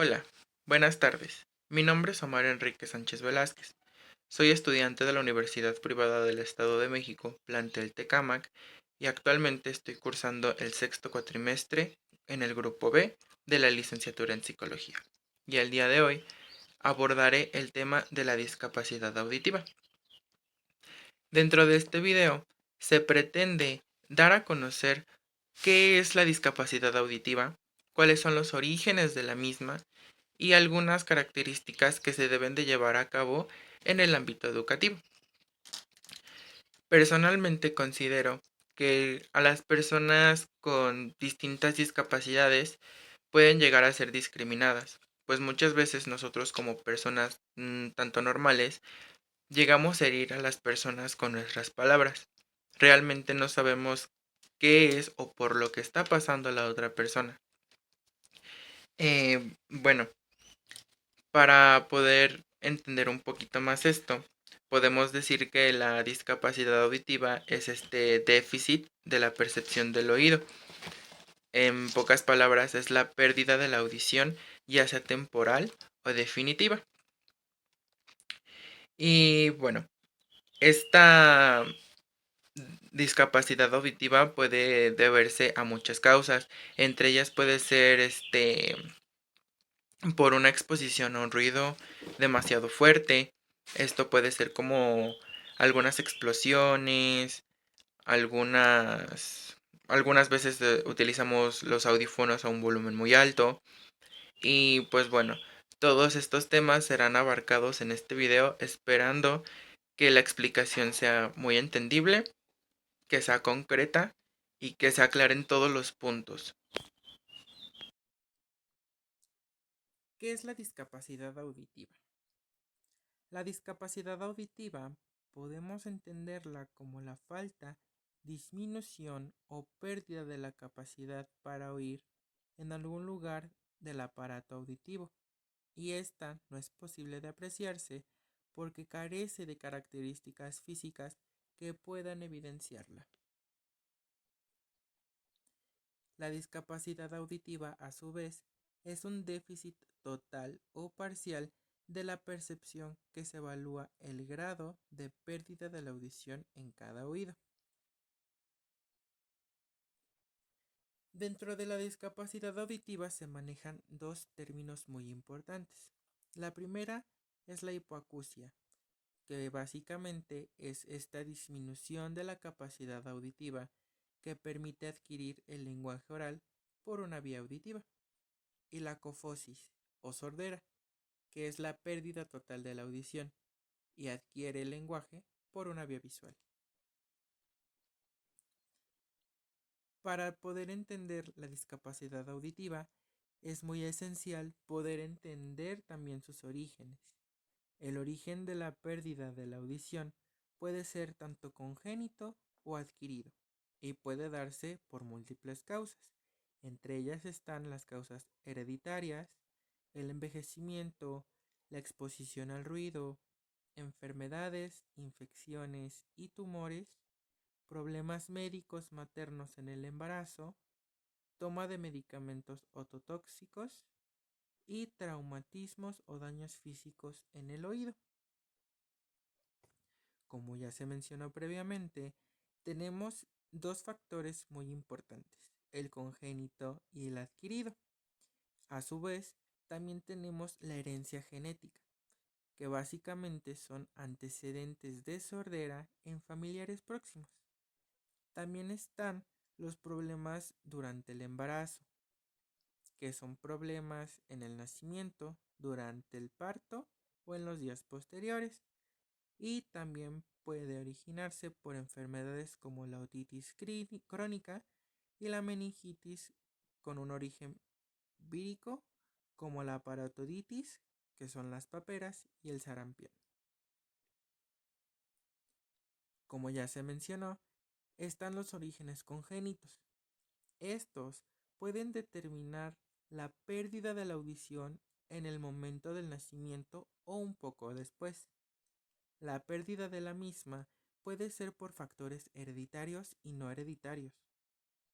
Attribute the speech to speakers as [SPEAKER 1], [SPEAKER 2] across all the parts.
[SPEAKER 1] Hola, buenas tardes. Mi nombre es Omar Enrique Sánchez Velázquez. Soy estudiante de la Universidad Privada del Estado de México, plantel Tecámac, y actualmente estoy cursando el sexto cuatrimestre en el grupo B de la licenciatura en Psicología. Y el día de hoy abordaré el tema de la discapacidad auditiva. Dentro de este video se pretende dar a conocer qué es la discapacidad auditiva, cuáles son los orígenes de la misma y algunas características que se deben de llevar a cabo en el ámbito educativo. Personalmente considero que a las personas con distintas discapacidades pueden llegar a ser discriminadas, pues muchas veces nosotros como personas tanto normales llegamos a herir a las personas con nuestras palabras. Realmente no sabemos qué es o por lo que está pasando la otra persona. Bueno, para poder entender un poquito más esto, podemos decir que la discapacidad auditiva es este déficit de la percepción del oído. En pocas palabras, es la pérdida de la audición, ya sea temporal o definitiva. Y bueno, esta discapacidad auditiva puede deberse a muchas causas. Entre ellas puede ser por una exposición a un ruido demasiado fuerte. Esto puede ser como algunas explosiones, algunas veces utilizamos los audífonos a un volumen muy alto. Y pues bueno, todos estos temas serán abarcados en este video, esperando que la explicación sea muy entendible, que sea concreta y que se aclaren todos los puntos. ¿Qué es la discapacidad auditiva? La discapacidad auditiva podemos entenderla como la falta, disminución o pérdida de la capacidad para oír en algún lugar del aparato auditivo, y esta no es posible de apreciarse porque carece de características físicas que puedan evidenciarla. La discapacidad auditiva, a su vez, es un déficit total o parcial de la percepción que se evalúa el grado de pérdida de la audición en cada oído. Dentro de la discapacidad auditiva se manejan dos términos muy importantes. La primera es la hipoacusia, que básicamente es esta disminución de la capacidad auditiva que permite adquirir el lenguaje oral por una vía auditiva, y la cofosis o sordera, que es la pérdida total de la audición y adquiere el lenguaje por una vía visual. Para poder entender la discapacidad auditiva, es muy esencial poder entender también sus orígenes. El origen de la pérdida de la audición puede ser tanto congénito o adquirido, y puede darse por múltiples causas. Entre ellas están las causas hereditarias, el envejecimiento, la exposición al ruido, enfermedades, infecciones y tumores, problemas médicos maternos en el embarazo, toma de medicamentos ototóxicos y traumatismos o daños físicos en el oído. Como ya se mencionó previamente, tenemos dos factores muy importantes, el congénito y el adquirido. A su vez, también tenemos la herencia genética, que básicamente son antecedentes de sordera en familiares próximos. También están los problemas durante el embarazo, que son problemas en el nacimiento, durante el parto o en los días posteriores. Y también puede originarse por enfermedades como la otitis crónica y la meningitis con un origen vírico, como la paratoditis, que son las paperas, y el sarampión. Como ya se mencionó, están los orígenes congénitos. Estos pueden determinar la pérdida de la audición en el momento del nacimiento o un poco después. La pérdida de la misma puede ser por factores hereditarios y no hereditarios,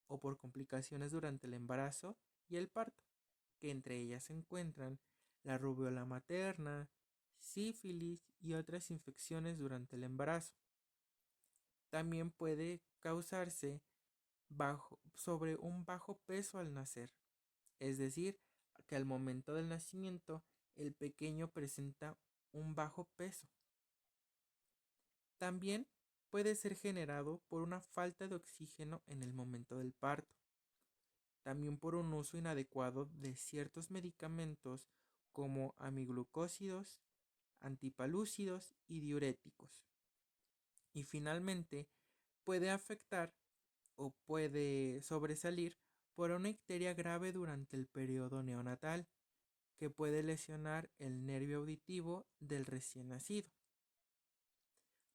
[SPEAKER 1] o por complicaciones durante el embarazo y el parto. que entre ellas se encuentran la rubiola materna, sífilis y otras infecciones durante el embarazo. También puede causarse sobre un bajo peso al nacer, es decir, que al momento del nacimiento el pequeño presenta un bajo peso. También puede ser generado por una falta de oxígeno en el momento del parto, también por un uso inadecuado de ciertos medicamentos como amiglucósidos, antipalúcidos y diuréticos. Y finalmente puede afectar o puede sobresalir por una icteria grave durante el periodo neonatal, que puede lesionar el nervio auditivo del recién nacido.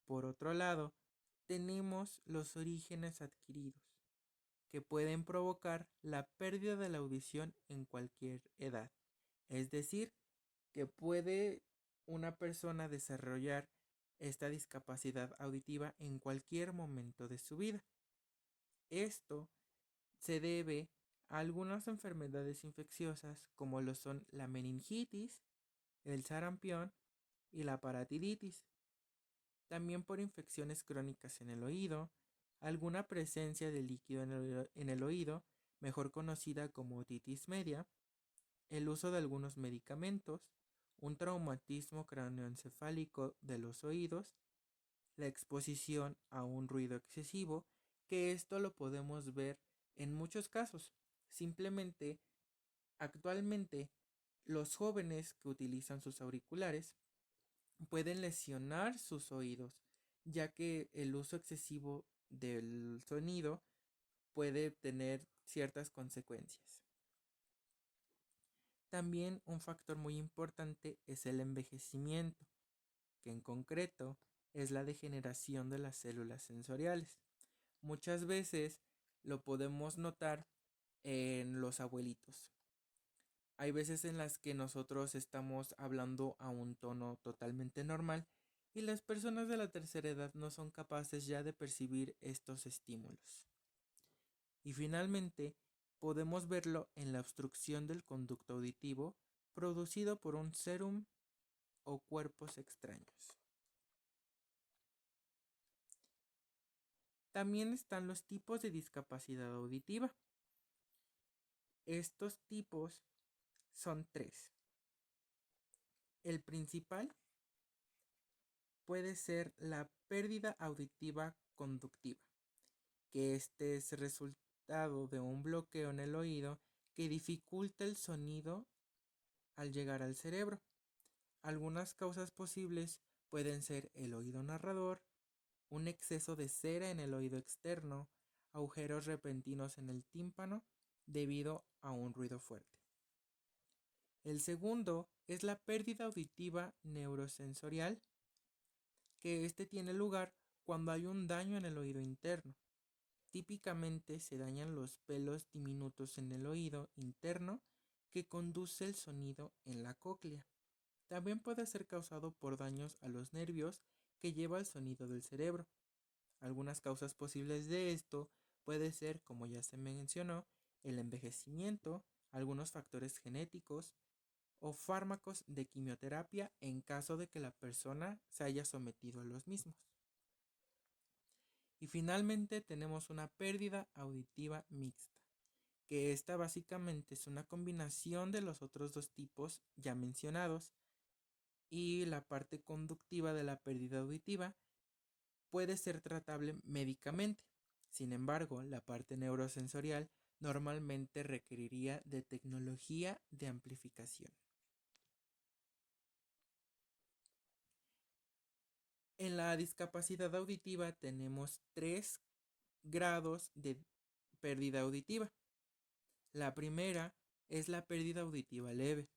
[SPEAKER 1] Por otro lado, tenemos los orígenes adquiridos, que pueden provocar la pérdida de la audición en cualquier edad. Es decir, que puede una persona desarrollar esta discapacidad auditiva en cualquier momento de su vida. Esto se debe a algunas enfermedades infecciosas como lo son la meningitis, el sarampión y la paratiditis. También por infecciones crónicas en el oído, alguna presencia de líquido en el oído, mejor conocida como otitis media, el uso de algunos medicamentos, un traumatismo cráneoencefálico de los oídos, la exposición a un ruido excesivo, que esto lo podemos ver en muchos casos. Simplemente, actualmente, los jóvenes que utilizan sus auriculares pueden lesionar sus oídos, ya que el uso excesivo del sonido puede tener ciertas consecuencias. También un factor muy importante es el envejecimiento, que en concreto es la degeneración de las células sensoriales. Muchas veces lo podemos notar en los abuelitos. Hay veces en las que nosotros estamos hablando a un tono totalmente normal y las personas de la tercera edad no son capaces ya de percibir estos estímulos. Y finalmente, podemos verlo en la obstrucción del conducto auditivo producido por un serum o cuerpos extraños. También están los tipos de discapacidad auditiva. Estos tipos son 3. El principal puede ser la pérdida auditiva conductiva, que este es resultado de un bloqueo en el oído que dificulta el sonido al llegar al cerebro. Algunas causas posibles pueden ser el oído narrador, un exceso de cera en el oído externo, agujeros repentinos en el tímpano debido a un ruido fuerte. El segundo es la pérdida auditiva neurosensorial, que tiene lugar cuando hay un daño en el oído interno. Típicamente se dañan los pelos diminutos en el oído interno que conduce el sonido en la cóclea. También puede ser causado por daños a los nervios que lleva el sonido del cerebro. Algunas causas posibles de esto puede ser, como ya se mencionó, el envejecimiento, algunos factores genéticos o fármacos de quimioterapia en caso de que la persona se haya sometido a los mismos. Y finalmente tenemos una pérdida auditiva mixta, que esta básicamente es una combinación de los otros dos tipos ya mencionados, y la parte conductiva de la pérdida auditiva puede ser tratable médicamente. Sin embargo, la parte neurosensorial normalmente requeriría de tecnología de amplificación. En la discapacidad auditiva tenemos 3 grados de pérdida auditiva. La primera es la pérdida auditiva leve,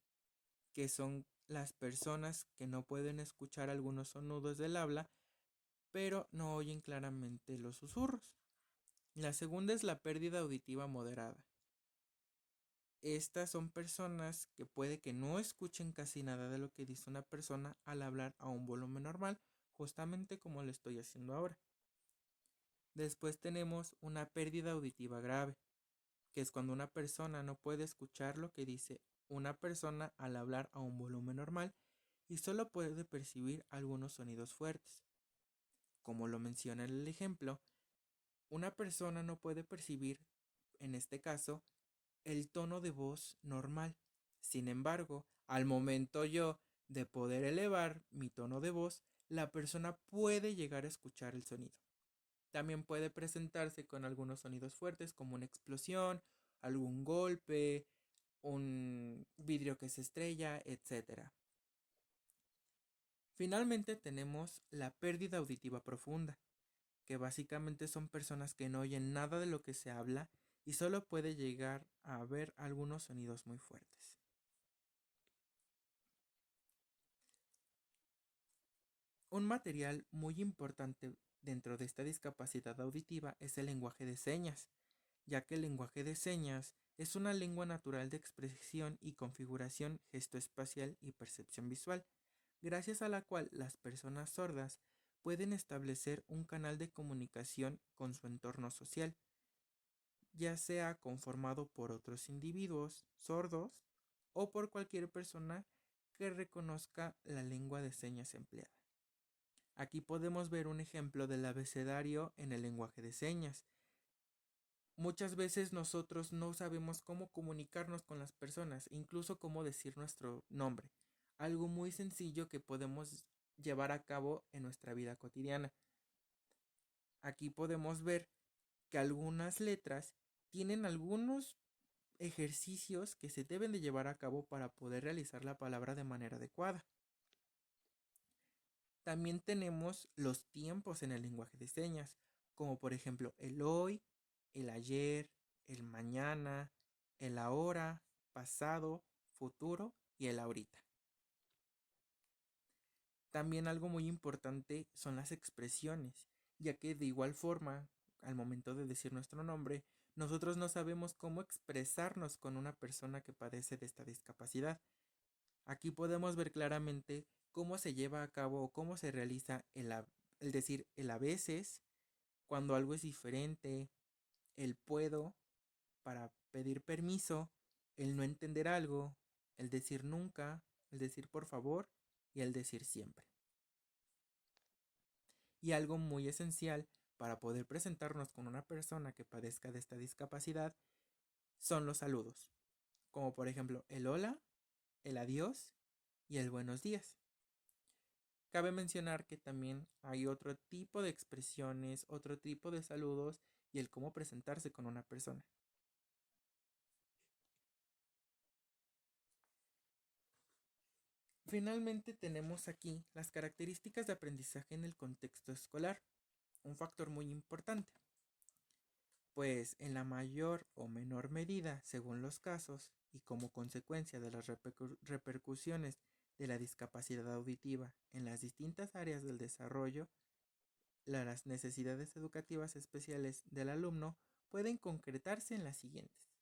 [SPEAKER 1] que son las personas que no pueden escuchar algunos sonidos del habla, pero no oyen claramente los susurros. La segunda es la pérdida auditiva moderada. Estas son personas que puede que no escuchen casi nada de lo que dice una persona al hablar a un volumen normal, justamente como lo estoy haciendo ahora. Después tenemos una pérdida auditiva grave, que es cuando una persona no puede escuchar lo que dice una persona al hablar a un volumen normal y solo puede percibir algunos sonidos fuertes. Como lo menciona el ejemplo, una persona no puede percibir, en este caso, el tono de voz normal. Sin embargo, al momento yo de poder elevar mi tono de voz, la persona puede llegar a escuchar el sonido. También puede presentarse con algunos sonidos fuertes como una explosión, algún golpe, un vidrio que se estrella, etc. Finalmente tenemos la pérdida auditiva profunda, que básicamente son personas que no oyen nada de lo que se habla y solo puede llegar a haber algunos sonidos muy fuertes. Un material muy importante dentro de esta discapacidad auditiva es el lenguaje de señas, ya que el lenguaje de señas es una lengua natural de expresión y configuración gestoespacial y percepción visual, gracias a la cual las personas sordas pueden establecer un canal de comunicación con su entorno social, ya sea conformado por otros individuos sordos o por cualquier persona que reconozca la lengua de señas empleada. Aquí podemos ver un ejemplo del abecedario en el lenguaje de señas. Muchas veces nosotros no sabemos cómo comunicarnos con las personas, incluso cómo decir nuestro nombre. Algo muy sencillo que podemos llevar a cabo en nuestra vida cotidiana. Aquí podemos ver que algunas letras tienen algunos ejercicios que se deben de llevar a cabo para poder realizar la palabra de manera adecuada. También tenemos los tiempos en el lenguaje de señas, como por ejemplo el hoy, el ayer, el mañana, el ahora, pasado, futuro y el ahorita. También algo muy importante son las expresiones, ya que de igual forma, al momento de decir nuestro nombre, nosotros no sabemos cómo expresarnos con una persona que padece de esta discapacidad. Aquí podemos ver claramente cómo se lleva a cabo o cómo se realiza el decir el a veces, cuando algo es diferente, el puedo para pedir permiso, el no entender algo, el decir nunca, el decir por favor y el decir siempre. Y algo muy esencial para poder presentarnos con una persona que padezca de esta discapacidad son los saludos, como por ejemplo el hola, el adiós y el buenos días. Cabe mencionar que también hay otro tipo de expresiones, otro tipo de saludos y el cómo presentarse con una persona. Finalmente tenemos aquí las características de aprendizaje en el contexto escolar, un factor muy importante, pues en la mayor o menor medida, según los casos, y como consecuencia de las repercusiones de la discapacidad auditiva en las distintas áreas del desarrollo, las necesidades educativas especiales del alumno pueden concretarse en las siguientes.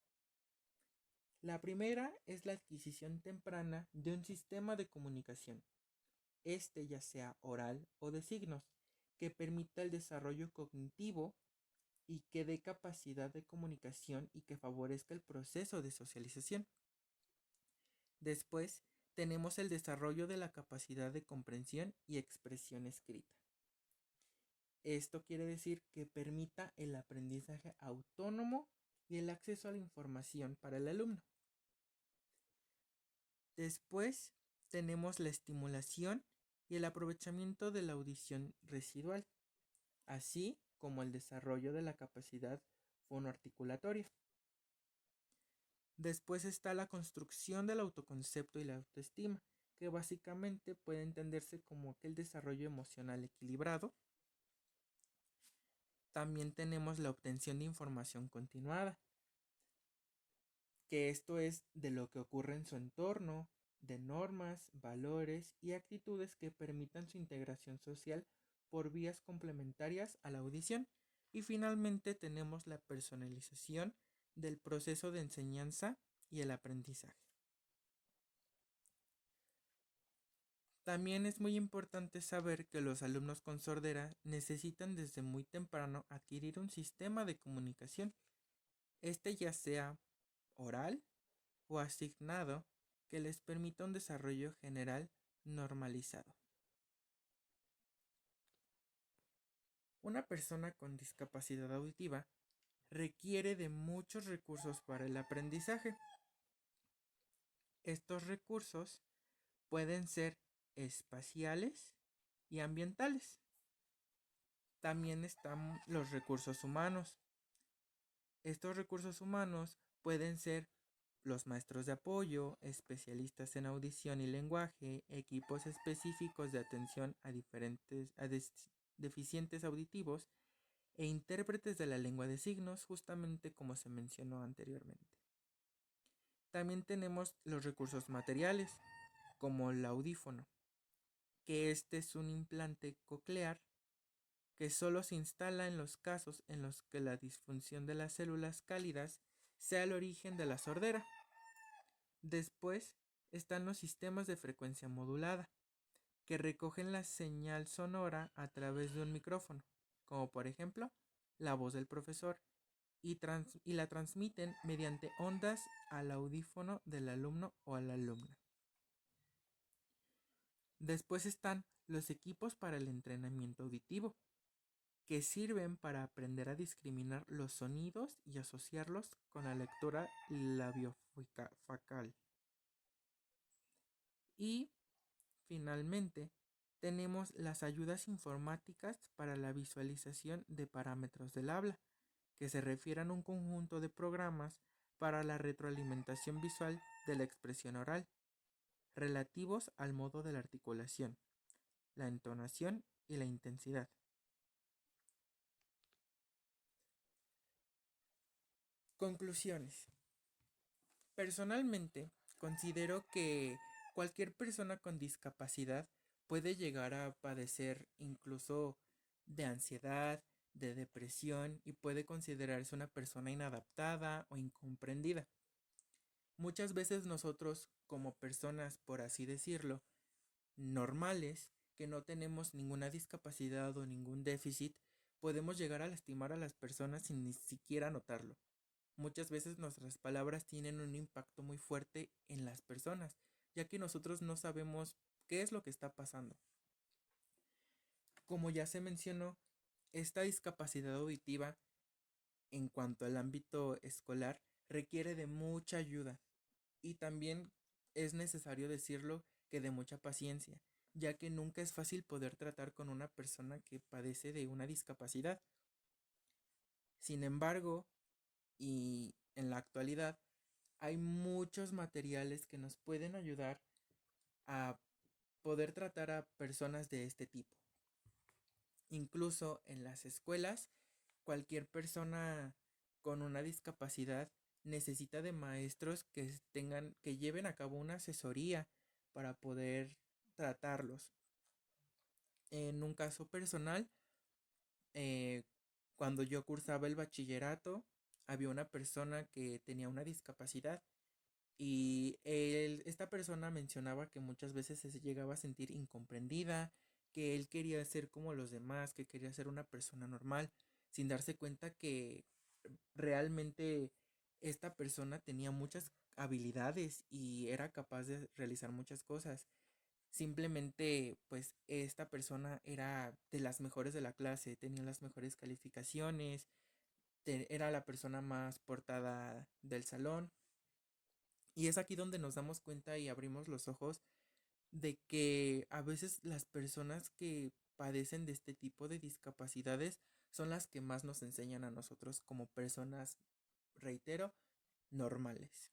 [SPEAKER 1] La primera es la adquisición temprana de un sistema de comunicación, ya sea oral o de signos, que permita el desarrollo cognitivo y que dé capacidad de comunicación y que favorezca el proceso de socialización. Después, tenemos el desarrollo de la capacidad de comprensión y expresión escrita. Esto quiere decir que permita el aprendizaje autónomo y el acceso a la información para el alumno. Después tenemos la estimulación y el aprovechamiento de la audición residual, así como el desarrollo de la capacidad fonoarticulatoria. Después está la construcción del autoconcepto y la autoestima, que básicamente puede entenderse como aquel desarrollo emocional equilibrado. También tenemos la obtención de información continuada, que esto es de lo que ocurre en su entorno, de normas, valores y actitudes que permitan su integración social por vías complementarias a la audición. Y finalmente tenemos la personalización del proceso de enseñanza y el aprendizaje. También es muy importante saber que los alumnos con sordera necesitan desde muy temprano adquirir un sistema de comunicación, ya sea oral o asignado que les permita un desarrollo general normalizado. Una persona con discapacidad auditiva requiere de muchos recursos para el aprendizaje. Estos recursos pueden ser espaciales y ambientales. También están los recursos humanos. Estos recursos humanos pueden ser los maestros de apoyo, especialistas en audición y lenguaje, equipos específicos de atención a deficientes auditivos e intérpretes de la lengua de signos, justamente como se mencionó anteriormente. También tenemos los recursos materiales, como el audífono, que este es un implante coclear que solo se instala en los casos en los que la disfunción de las células cálidas sea el origen de la sordera. Después están los sistemas de frecuencia modulada, que recogen la señal sonora a través de un micrófono, como por ejemplo la voz del profesor, y la transmiten mediante ondas al audífono del alumno o a la alumna. Después están los equipos para el entrenamiento auditivo, que sirven para aprender a discriminar los sonidos y asociarlos con la lectura labiofacial. Y finalmente tenemos las ayudas informáticas para la visualización de parámetros del habla, que se refieren a un conjunto de programas para la retroalimentación visual de la expresión oral, relativos al modo de la articulación, la entonación y la intensidad. Conclusiones. Personalmente, considero que cualquier persona con discapacidad puede llegar a padecer incluso de ansiedad, de depresión y puede considerarse una persona inadaptada o incomprendida. Muchas veces nosotros, como personas, por así decirlo, normales, que no tenemos ninguna discapacidad o ningún déficit, podemos llegar a lastimar a las personas sin ni siquiera notarlo. Muchas veces nuestras palabras tienen un impacto muy fuerte en las personas, ya que nosotros no sabemos qué es lo que está pasando. Como ya se mencionó, esta discapacidad auditiva en cuanto al ámbito escolar requiere de mucha ayuda y también es necesario decirlo que de mucha paciencia, ya que nunca es fácil poder tratar con una persona que padece de una discapacidad. Sin embargo, y en la actualidad, hay muchos materiales que nos pueden ayudar a poder tratar a personas de este tipo. Incluso en las escuelas, cualquier persona con una discapacidad necesita de maestros que lleven a cabo una asesoría para poder tratarlos. En un caso personal, eh, cuando yo cursaba el bachillerato, había una persona que tenía una discapacidad y esta persona mencionaba que muchas veces se llegaba a sentir incomprendida, que él quería ser como los demás, que quería ser una persona normal, sin darse cuenta que realmente esta persona tenía muchas habilidades y era capaz de realizar muchas cosas. Simplemente, pues esta persona era de las mejores de la clase, tenía las mejores calificaciones, era la persona más portada del salón. Y es aquí donde nos damos cuenta y abrimos los ojos de que a veces las personas que padecen de este tipo de discapacidades son las que más nos enseñan a nosotros como personas, reitero, normales.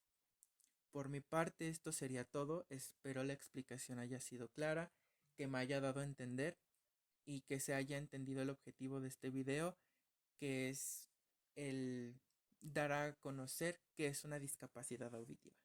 [SPEAKER 1] Por mi parte, esto sería todo. Espero la explicación haya sido clara, que me haya dado a entender y que se haya entendido el objetivo de este video, que es el dar a conocer qué es una discapacidad auditiva.